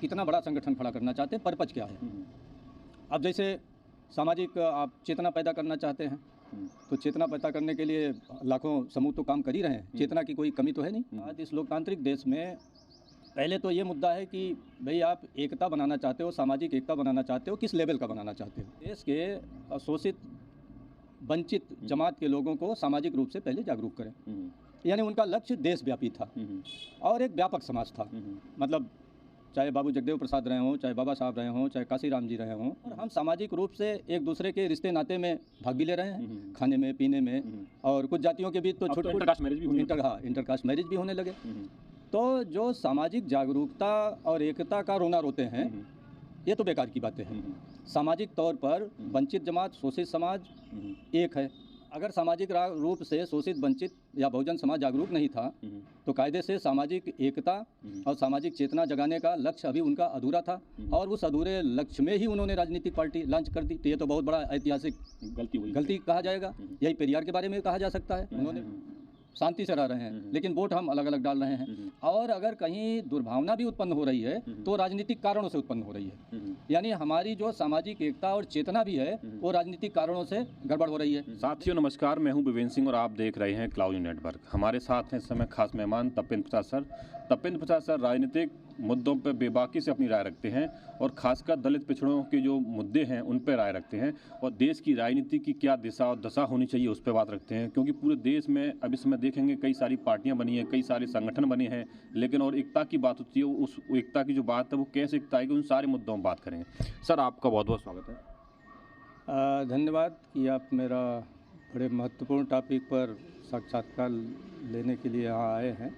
कितना बड़ा संगठन खड़ा करना चाहते हैं, पर्पज क्या है। अब जैसे सामाजिक आप चेतना पैदा करना चाहते हैं, तो चेतना पैदा करने के लिए लाखों समूह तो काम कर ही रहे हैं, चेतना की कोई कमी तो है नहीं। आज इस लोकतांत्रिक देश में पहले तो ये मुद्दा है कि भाई आप एकता बनाना चाहते हो, सामाजिक एकता बनाना चाहते हो, किस लेवल का बनाना चाहते हो। देश के शोषित वंचित जमात के लोगों को सामाजिक रूप से पहले जागरूक करें, यानी उनका लक्ष्य देशव्यापी था और एक व्यापक समाज था। मतलब चाहे बाबू जगदेव प्रसाद रहे हों, चाहे बाबा साहब रहे हों, चाहे काशीराम जी रहे हों, और हम सामाजिक रूप से एक दूसरे के रिश्ते नाते में भाग भी ले रहे हैं, खाने में, पीने में, और कुछ जातियों के बीच तो छोटे इंटरकास्ट मैरिज भी इंटरकास्ट मैरिज भी होने लगे। तो जो सामाजिक जागरूकता और एकता का रोना रोते हैं, ये तो बेकार की बातें हैं। सामाजिक तौर पर वंचित जमात, शोषित समाज एक है। अगर सामाजिक रूप से शोषित, वंचित या बहुजन समाज जागरूक नहीं था, तो कायदे से सामाजिक एकता और सामाजिक चेतना जगाने का लक्ष्य अभी उनका अधूरा था, और उस अधूरे लक्ष्य में ही उन्होंने राजनीतिक पार्टी लॉन्च कर दी। तो ये तो बहुत बड़ा ऐतिहासिक गलती कहा जाएगा। यही पेरियार के बारे में कहा जा सकता है। उन्होंने शांति से रह रहे हैं, लेकिन वोट हम अलग अलग डाल रहे हैं। और अगर कहीं दुर्भावना भी उत्पन्न हो रही है, तो राजनीतिक कारणों से उत्पन्न हो रही है। यानी हमारी जो सामाजिक एकता और चेतना भी है, वो राजनीतिक कारणों से गड़बड़ हो रही है। साथियों नमस्कार, मैं हूं विवेन सिंह और आप देख रहे हैं क्लाउड नेटवर्क। हमारे साथ हैं इस समय खास मेहमान तपेंद्र प्रसाद सर। तपेंद्र प्रसाद सर राजनीतिक मुद्दों पर बेबाकी से अपनी राय रखते हैं, और खासकर दलित पिछड़ों के जो मुद्दे हैं उन पर राय रखते हैं, और देश की राजनीति की क्या दिशा और दशा होनी चाहिए उस पर बात रखते हैं। क्योंकि पूरे देश में अब इस समय देखेंगे कई सारी पार्टियां बनी हैं, कई सारे संगठन बने हैं, लेकिन और एकता की बात होती है, उस एकता की जो बात है वो कैसे एकता आएगी, उन सारे मुद्दों में बात करेंगे। सर आपका बहुत बहुत स्वागत है। धन्यवाद कि आप मेरा बड़े महत्वपूर्ण टॉपिक पर साक्षात्कार लेने के लिए यहाँ आए हैं।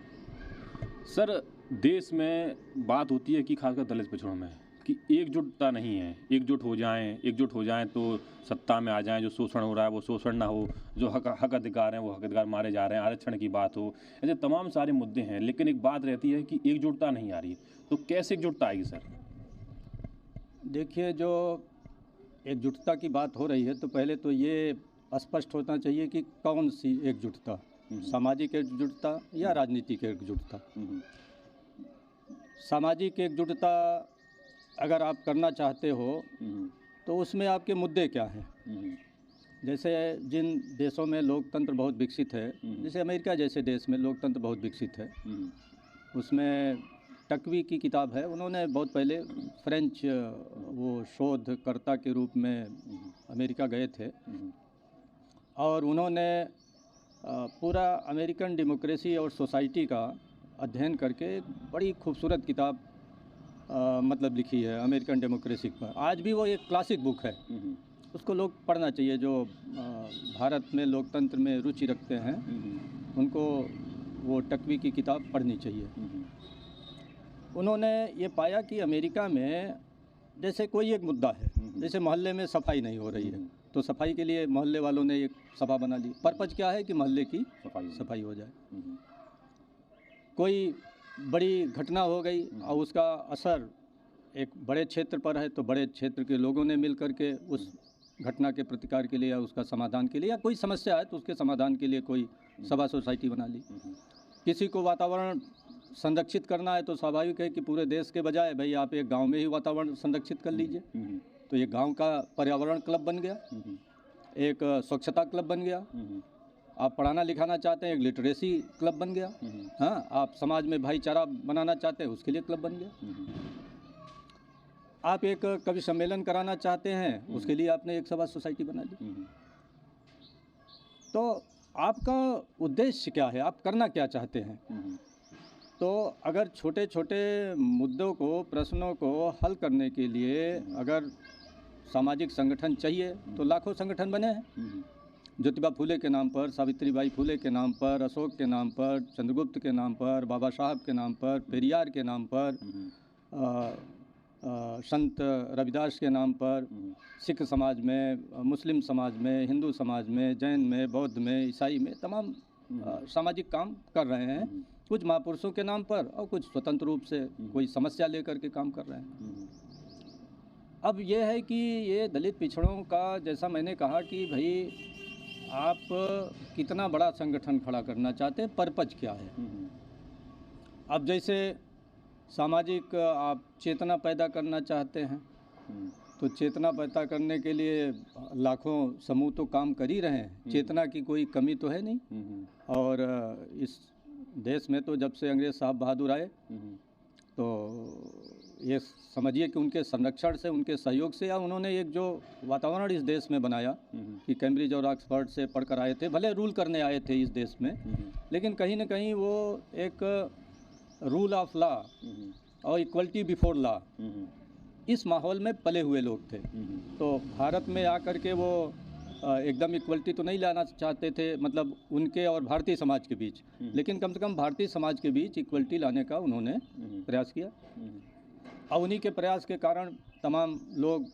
सर देश में बात होती है कि खासकर दलित पिछड़ों में कि एकजुटता नहीं है, एकजुट हो जाएं तो सत्ता में आ जाएं, जो शोषण हो रहा है वो शोषण ना हो, जो हक अधिकार हैं वो हक अधिकार मारे जा रहे हैं, आरक्षण की बात हो, ऐसे तमाम सारे मुद्दे हैं। लेकिन एक बात रहती है कि एकजुटता नहीं आ रही, तो कैसे एकजुटता आएगी सर? देखिए, जो एकजुटता की बात हो रही है, तो पहले तो ये स्पष्ट होना चाहिए कि कौन सी एकजुटता, सामाजिक एकजुटता या राजनीतिक एकजुटता। सामाजिक एकजुटता अगर आप करना चाहते हो, तो उसमें आपके मुद्दे क्या हैं। जैसे जिन देशों में लोकतंत्र बहुत विकसित है, जैसे अमेरिका जैसे देश में लोकतंत्र बहुत विकसित है, उसमें टकवी की किताब है, उन्होंने बहुत पहले फ्रेंच वो शोधकर्ता के रूप में अमेरिका गए थे, और उन्होंने पूरा अमेरिकन डेमोक्रेसी और सोसाइटी का अध्ययन करके एक बड़ी खूबसूरत किताब मतलब लिखी है अमेरिकन डेमोक्रेसी पर। आज भी वो एक क्लासिक बुक है, उसको लोग पढ़ना चाहिए। जो भारत में लोकतंत्र में रुचि रखते हैं, उनको वो टकवी की किताब पढ़नी चाहिए। उन्होंने ये पाया कि अमेरिका में जैसे कोई एक मुद्दा है, जैसे मोहल्ले में सफाई नहीं हो रही है, तो सफाई के लिए मोहल्ले वालों ने एक सभा बना ली। पर्पज क्या है कि मोहल्ले की सफाई हो जाए। कोई बड़ी घटना हो गई और उसका असर एक बड़े क्षेत्र पर है, तो बड़े क्षेत्र के लोगों ने मिल करके उस घटना के प्रतिकार के लिए या उसका समाधान के लिए, या कोई समस्या है तो उसके समाधान के लिए कोई सभा सोसाइटी बना ली। किसी को वातावरण संरक्षित करना है, तो स्वाभाविक है कि पूरे देश के बजाय भाई आप एक गांव में ही वातावरण संरक्षित कर लीजिए, तो ये गांव का पर्यावरण क्लब बन गया, एक स्वच्छता क्लब बन गया। आप पढ़ाना लिखाना चाहते हैं, एक लिटरेसी क्लब बन गया। हाँ, आप समाज में भाईचारा बनाना चाहते हैं, उसके लिए क्लब बन गया। आप एक कवि सम्मेलन कराना चाहते हैं, उसके लिए आपने एक सभा सोसाइटी बना ली। तो आपका उद्देश्य क्या है, आप करना क्या चाहते हैं। तो अगर छोटे छोटे मुद्दों को, प्रश्नों को हल करने के लिए अगर सामाजिक संगठन चाहिए, तो लाखों संगठन बने हैं। ज्योतिबा फूले के नाम पर, सावित्रीबाई फूले के नाम पर, अशोक के नाम पर, चंद्रगुप्त के नाम पर, बाबा साहब के नाम पर, पेरियार के नाम पर, संत रविदास के नाम पर, सिख समाज में, मुस्लिम समाज में, हिंदू समाज में, जैन में, बौद्ध में, ईसाई में तमाम सामाजिक काम कर रहे हैं। कुछ महापुरुषों के नाम पर और कुछ स्वतंत्र रूप से कोई समस्या लेकर के काम कर रहे हैं। अब ये है कि ये दलित पिछड़ों का, जैसा मैंने कहा कि भाई आप कितना बड़ा संगठन खड़ा करना चाहते हैं, पर्पज क्या है। अब जैसे सामाजिक आप चेतना पैदा करना चाहते हैं तो चेतना पैदा करने के लिए लाखों समूह तो काम कर ही रहे हैं। चेतना की कोई कमी तो है नहीं। और इस देश में तो जब से अंग्रेज साहब बहादुर आए तो ये समझिए कि उनके संरक्षण से, उनके सहयोग से, या उन्होंने एक जो वातावरण इस देश में बनाया कि कैम्ब्रिज और ऑक्सफोर्ड से पढ़कर आए थे, भले रूल करने आए थे इस देश में, लेकिन कहीं ना कहीं वो एक रूल ऑफ लॉ और इक्वलिटी बिफोर लॉ, इस माहौल में पले हुए लोग थे। तो भारत में आकर के वो एकदम इक्वलिटी तो नहीं लाना चाहते थे, मतलब उनके और भारतीय समाज के बीच, लेकिन कम से कम भारतीय समाज के बीच इक्वलिटी लाने का उन्होंने प्रयास किया। और उन्हीं के प्रयास के कारण तमाम लोग,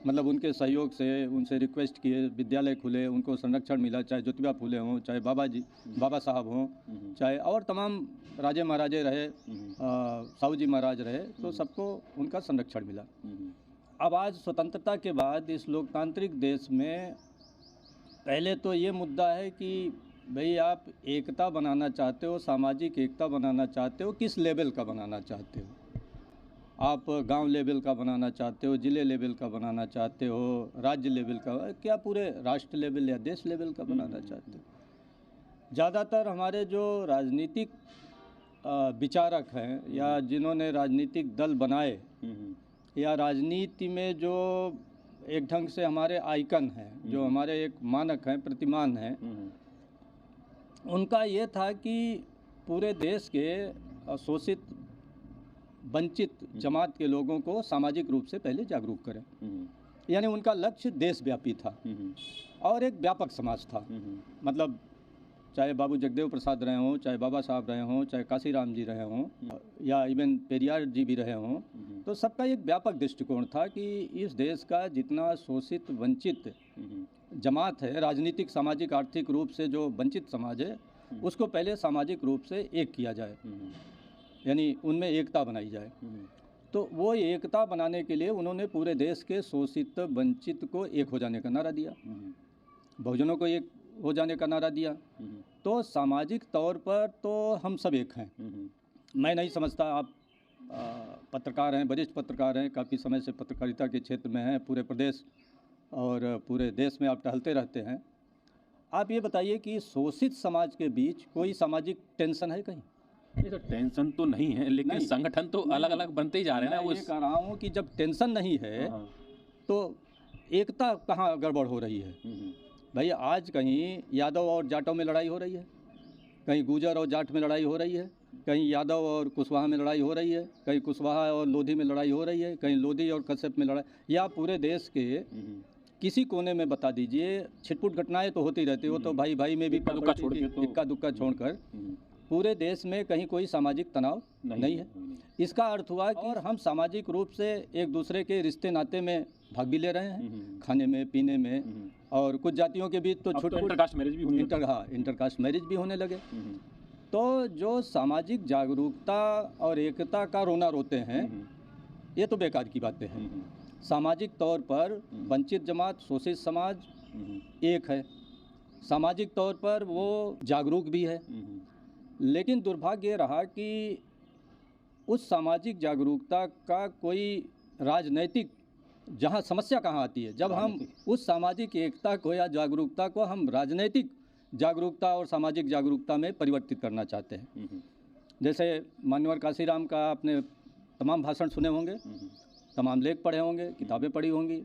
मतलब उनके सहयोग से, उनसे रिक्वेस्ट किए, विद्यालय खुले, उनको संरक्षण मिला, चाहे ज्योतिबा फुले हों, चाहे बाबा साहब हों, चाहे और तमाम राजे महाराजे रहे, साहू जी महाराज रहे, तो सबको उनका संरक्षण मिला। अब आज स्वतंत्रता के बाद इस लोकतांत्रिक देश में पहले तो ये मुद्दा है कि भाई आप एकता बनाना चाहते हो, सामाजिक एकता बनाना चाहते हो, किस लेवल का बनाना चाहते हो? आप गांव लेवल का बनाना चाहते हो, ज़िले लेवल का बनाना चाहते हो, राज्य लेवल का, क्या पूरे राष्ट्र लेवल या देश लेवल का बनाना चाहते हो? ज़्यादातर हमारे जो राजनीतिक विचारक हैं या जिन्होंने राजनीतिक दल बनाए या राजनीति में जो एक ढंग से हमारे आइकन हैं, जो हमारे एक मानक हैं, प्रतिमान हैं, उनका ये था कि पूरे देश के शोषित वंचित जमात के लोगों को सामाजिक रूप से पहले जागरूक करें। यानी उनका लक्ष्य देशव्यापी था और एक व्यापक समाज था। मतलब चाहे बाबू जगदेव प्रसाद रहे हों, चाहे बाबा साहब रहे हों, चाहे काशीराम जी रहे हों, या इवन पेरियार जी भी रहे हों, तो सबका एक व्यापक दृष्टिकोण था कि इस देश का जितना शोषित वंचित जमात है, राजनीतिक, सामाजिक, आर्थिक रूप से जो वंचित समाज है, उसको पहले सामाजिक रूप से एक किया जाए, यानी उनमें एकता बनाई जाए। तो वो एकता बनाने के लिए उन्होंने पूरे देश के शोषित वंचित को एक हो जाने का नारा दिया, बहुजनों को एक हो जाने का नारा दिया। तो सामाजिक तौर पर तो हम सब एक हैं। मैं नहीं समझता, आप पत्रकार हैं, वरिष्ठ पत्रकार हैं, काफ़ी समय से पत्रकारिता के क्षेत्र में हैं, पूरे प्रदेश और पूरे देश में आप टहलते रहते हैं। आप ये बताइए कि शोषित समाज के बीच कोई सामाजिक टेंशन है कहीं? नहीं तो टेंशन तो नहीं है, लेकिन संगठन तो अलग अलग बनते ही जा रहे हैं ना। मैं ये कह रहा हूँ कि जब टेंशन नहीं है तो एकता कहाँ गड़बड़ हो रही है? भाई आज कहीं यादव और जाटों में लड़ाई हो रही है, कहीं गुजर और जाट में लड़ाई हो रही है, कहीं यादव और कुशवाहा में लड़ाई हो रही है, कहीं कुशवाहा और लोधी में लड़ाई हो रही है, कहीं लोधी और कश्यप में लड़ाई, या पूरे देश के किसी कोने में बता दीजिए। छिटपुट घटनाएं तो होती रहती है, वो तो भाई भाई में भी इक्का दुक्का छोड़कर पूरे देश में कहीं कोई सामाजिक तनाव नहीं है। इसका अर्थ हुआ कि और हम सामाजिक रूप से एक दूसरे के रिश्ते नाते में भाग भी ले रहे हैं, खाने में, पीने में, और कुछ जातियों के बीच तो छोटे इंटरकास्ट मैरिज भी इंटरकास्ट मैरिज भी होने लगे। तो जो सामाजिक जागरूकता और एकता का रोना रोते हैं, ये तो बेकार की बातें हैं। सामाजिक तौर पर वंचित जमात, शोषित समाज एक है, सामाजिक तौर पर वो जागरूक भी है, लेकिन दुर्भाग्य रहा कि उस सामाजिक जागरूकता का कोई राजनैतिक, जहाँ समस्या कहाँ आती है, जब हम उस सामाजिक एकता को या जागरूकता को हम राजनैतिक जागरूकता और सामाजिक जागरूकता में परिवर्तित करना चाहते हैं। जैसे मान्यवर काशीराम का आपने तमाम भाषण सुने होंगे, तमाम लेख पढ़े होंगे, किताबें पढ़ी होंगी।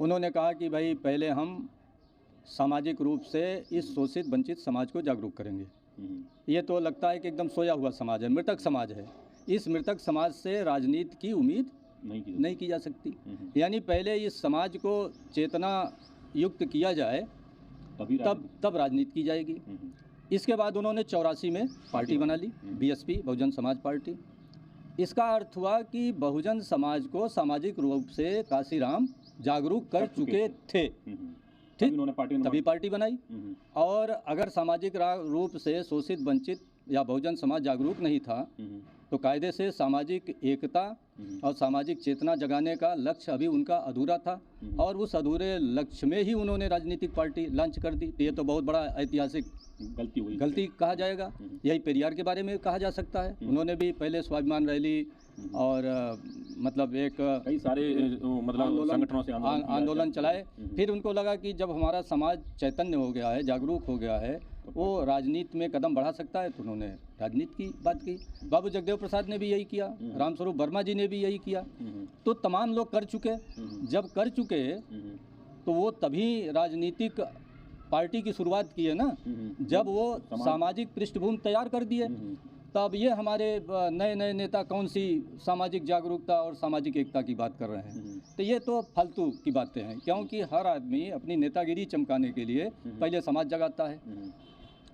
उन्होंने कहा कि भाई पहले हम सामाजिक रूप से इस शोषित वंचित समाज को जागरूक करेंगे। ये तो लगता है कि एकदम सोया हुआ समाज है, मृतक समाज है। इस मृतक समाज से राजनीति की उम्मीद नहीं की जा सकती। यानी पहले इस समाज को चेतना युक्त किया जाए, तब राजनीति की जाएगी। इसके बाद उन्होंने 84 में पार्टी बना ली, बीएसपी, बहुजन समाज पार्टी। इसका अर्थ हुआ कि बहुजन समाज को सामाजिक रूप से काशीराम जागरूक कर चुके थे, ठीक, तभी पार्टी बनाई। और अगर सामाजिक रूप से शोषित वंचित या बहुजन समाज जागरूक नहीं था तो कायदे से सामाजिक एकता और सामाजिक चेतना जगाने का लक्ष्य अभी उनका अधूरा था, और उस अधूरे लक्ष्य में ही उन्होंने राजनीतिक पार्टी लॉन्च कर दी। ये तो बहुत बड़ा ऐतिहासिक गलती कहा जाएगा। यही पेरियार के बारे में कहा जा सकता है। उन्होंने भी पहले स्वाभिमान रैली और मतलब एक कई सारे मतलब संगठनों से आंदोलन चलाए। फिर उनको लगा कि जब हमारा समाज चैतन्य हो गया है, जागरूक हो गया है, वो राजनीति में कदम बढ़ा सकता है, तो उन्होंने राजनीति की बात की। बाबू जगदेव प्रसाद ने भी यही किया, रामस्वरूप वर्मा जी ने भी यही किया। तो तमाम लोग कर चुके। जब कर चुके तो वो तभी राजनीतिक पार्टी की शुरुआत की है ना, जब वो सामाजिक पृष्ठभूमि तैयार कर दिए। तब ये हमारे नए नए नेता कौन सी सामाजिक जागरूकता और सामाजिक एकता की बात कर रहे हैं। तो ये तो फालतू की बातें हैं, क्योंकि हर आदमी अपनी नेतागिरी चमकाने के लिए पहले समाज जगाता है।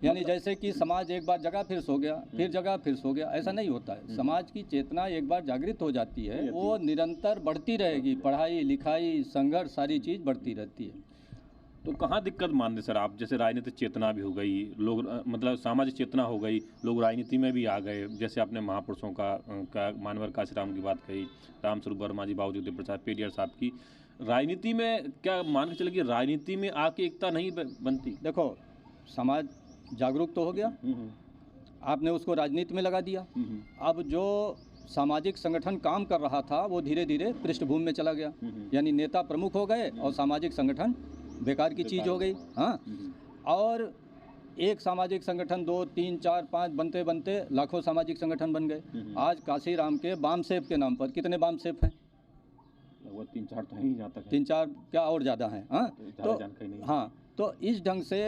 यानी जैसे कि समाज एक बार जगा फिर सो गया, फिर जगा फिर सो गया, ऐसा नहीं होता है। समाज की चेतना एक बार जागृत हो जाती है, वो निरंतर बढ़ती रहेगी। पढ़ाई लिखाई संघर्ष सारी चीज़ बढ़ती रहती है। तो कहाँ दिक्कत मानते सर आप? जैसे राजनीतिक चेतना भी हो गई, लोग मतलब सामाजिक चेतना हो गई, लोग राजनीति में भी आ गए। जैसे आपने महापुरुषों का मानवर काशीराम की बात कही, रामस्वरूप वर्मा जी, बाबू जगदेव प्रसाद, पेरियार साहब की। राजनीति में क्या मान के चले कि राजनीति में आके एकता नहीं बनती? देखो, समाज जागरूक तो हो गया, आपने उसको राजनीति में लगा दिया। अब जो सामाजिक संगठन काम कर रहा था वो धीरे धीरे पृष्ठभूमि में चला गया। यानी नेता प्रमुख हो गए और सामाजिक संगठन बेकार की चीज़ हो गई। हाँ, और एक सामाजिक संगठन 2, 3, 4, 5 बनते बनते लाखों सामाजिक संगठन बन गए। आज काशीराम के बाम सेफ के नाम पर कितने बाम सेफ हैं? लगभग 3-4 तो नहीं जाता है। 3-4 क्या और ज़्यादा हैं। हाँ, तो हाँ, तो इस ढंग से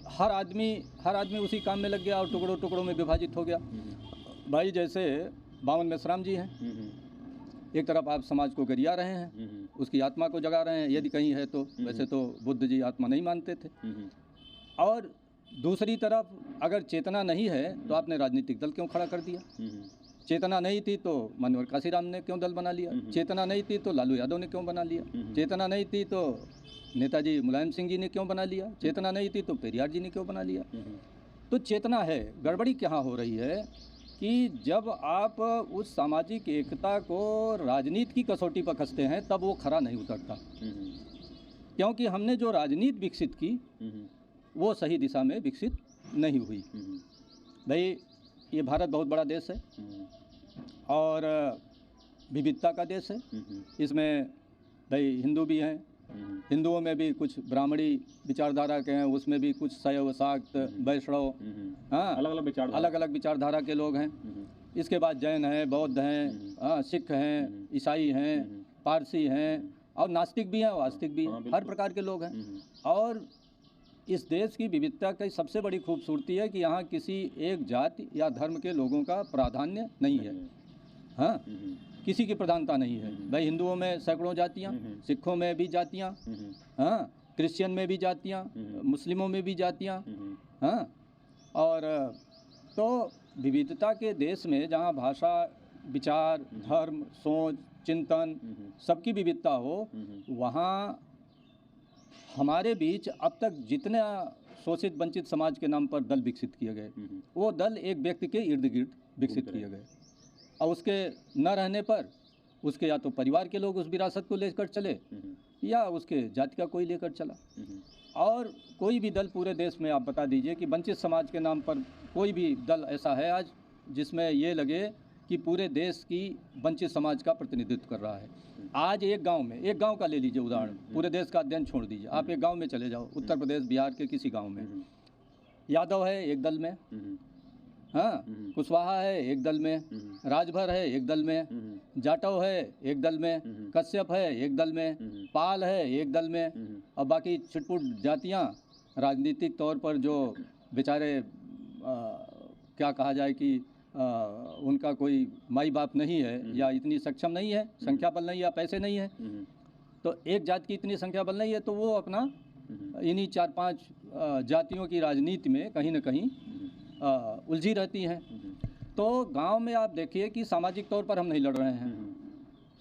हर आदमी उसी काम में लग गया और टुकड़ों टुकड़ों में विभाजित हो गया। भाई जैसे बावन मेश्राम जी हैं, एक तरफ आप समाज को गरिया रहे हैं, उसकी आत्मा को जगा रहे हैं, यदि कहीं है तो। वैसे तो बुद्ध जी आत्मा नहीं मानते थे। और दूसरी तरफ अगर चेतना नहीं है तो आपने राजनीतिक दल क्यों खड़ा कर दिया? चेतना नहीं थी तो मानवर काशीराम ने क्यों दल बना लिया? चेतना नहीं थी तो लालू यादव ने क्यों बना लिया? चेतना नहीं थी तो नेताजी मुलायम सिंह जी ने क्यों बना लिया? चेतना नहीं थी तो पेरियार जी ने क्यों बना लिया? तो चेतना है। गड़बड़ी क्या हो रही है कि जब आप उस सामाजिक एकता को राजनीति की कसौटी पर कसते हैं तब वो खरा नहीं उतरता। क्योंकि हमने जो राजनीति विकसित की वो सही दिशा में विकसित नहीं हुई। भाई ये भारत बहुत बड़ा देश है और विविधता का देश है। इसमें भाई हिंदू भी हैं, हिंदुओं में भी कुछ ब्राह्मणी विचारधारा के हैं, उसमें भी कुछ शैव शाक्त वैष्णव, हाँ, अलग अलग विचारधारा के लोग हैं। इसके बाद जैन हैं, बौद्ध हैं, हाँ, सिख हैं, ईसाई हैं, पारसी हैं और नास्तिक भी हैं, वास्तिक भी हैं, हर प्रकार के लोग हैं। और इस देश की विविधता की सबसे बड़ी खूबसूरती है कि यहाँ किसी एक जाति या धर्म के लोगों का प्राधान्य नहीं है। हाँ, किसी की प्रधानता नहीं है। भाई हिंदुओं में सैकड़ों जातियाँ, सिखों में भी जातियाँ, हाँ, क्रिश्चियन में भी जातियाँ, मुस्लिमों में भी जातियाँ, हाँ। और तो विविधता के देश में जहाँ भाषा, विचार, धर्म, सोच, चिंतन सबकी विविधता हो, वहाँ हमारे बीच अब तक जितने शोषित वंचित समाज के नाम पर दल विकसित किए गए, वो दल एक व्यक्ति के इर्द गिर्द विकसित किए गए। और उसके न रहने पर उसके या तो परिवार के लोग उस विरासत को लेकर चले या उसके जाति का कोई लेकर चला। और कोई भी दल पूरे देश में आप बता दीजिए कि वंचित समाज के नाम पर कोई भी दल ऐसा है आज जिसमें ये लगे कि पूरे देश की वंचित समाज का प्रतिनिधित्व कर रहा है। आज एक गांव का ले लीजिए उदाहरण, पूरे देश का अध्ययन छोड़ दीजिए, आप एक गांव में चले जाओ, उत्तर प्रदेश बिहार के किसी गांव में, यादव है एक दल में, हाँ, कुशवाहा है एक दल में, राजभर है एक दल में, जाटव है एक दल में, कश्यप है एक दल में, पाल है एक दल में, और बाकी छिटपुट जातियाँ राजनीतिक तौर पर जो बेचारे क्या कहा जाए कि उनका कोई माई बाप नहीं है या इतनी सक्षम नहीं है, संख्या बल नहीं या पैसे नहीं है, तो एक जाति की इतनी संख्या बल नहीं है, तो वो अपना इन्हीं 4-5 जातियों की राजनीति में कहीं न कहीं उलझी रहती हैं। तो गांव में आप देखिए कि सामाजिक तौर पर हम नहीं लड़ रहे हैं,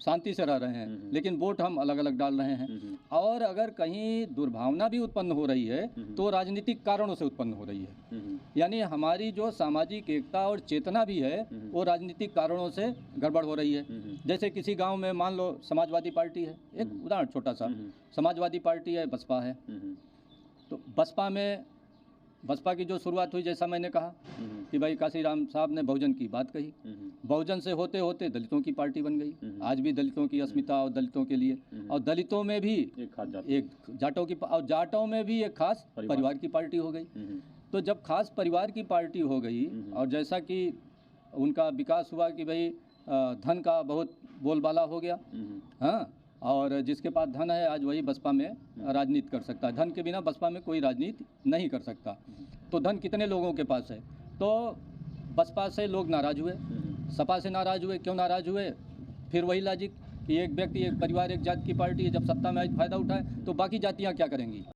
शांति से रह रहे हैं, लेकिन वोट हम अलग अलग डाल रहे हैं। और अगर कहीं दुर्भावना भी उत्पन्न हो रही है तो राजनीतिक कारणों से उत्पन्न हो रही है। यानी हमारी जो सामाजिक एकता और चेतना भी है वो राजनीतिक कारणों से गड़बड़ हो रही है। जैसे किसी गांव में मान लो समाजवादी पार्टी है, एक उदाहरण छोटा सा, समाजवादी पार्टी है, बसपा है, तो बसपा की जो शुरुआत हुई, जैसा मैंने कहा कि भाई काशीराम साहब ने बहुजन की बात कही, बहुजन से होते होते दलितों की पार्टी बन गई। आज भी दलितों की अस्मिता और दलितों के लिए, और दलितों में भी एक जाटों की, और जाटों में भी एक खास परिवार की पार्टी हो गई। तो जब खास परिवार की पार्टी हो गई और जैसा कि उनका विकास हुआ कि भाई धन का बहुत बोलबाला हो गया, हाँ, और जिसके पास धन है आज वही बसपा में राजनीति कर सकता है। धन के बिना बसपा में कोई राजनीति नहीं कर सकता। तो धन कितने लोगों के पास है, तो बसपा से लोग नाराज़ हुए, सपा से नाराज़ हुए। क्यों नाराज़ हुए? फिर वही लॉजिक कि एक व्यक्ति, एक परिवार, एक जात की पार्टी है, जब सत्ता में आज फ़ायदा उठाए तो बाकी जातियाँ क्या करेंगी।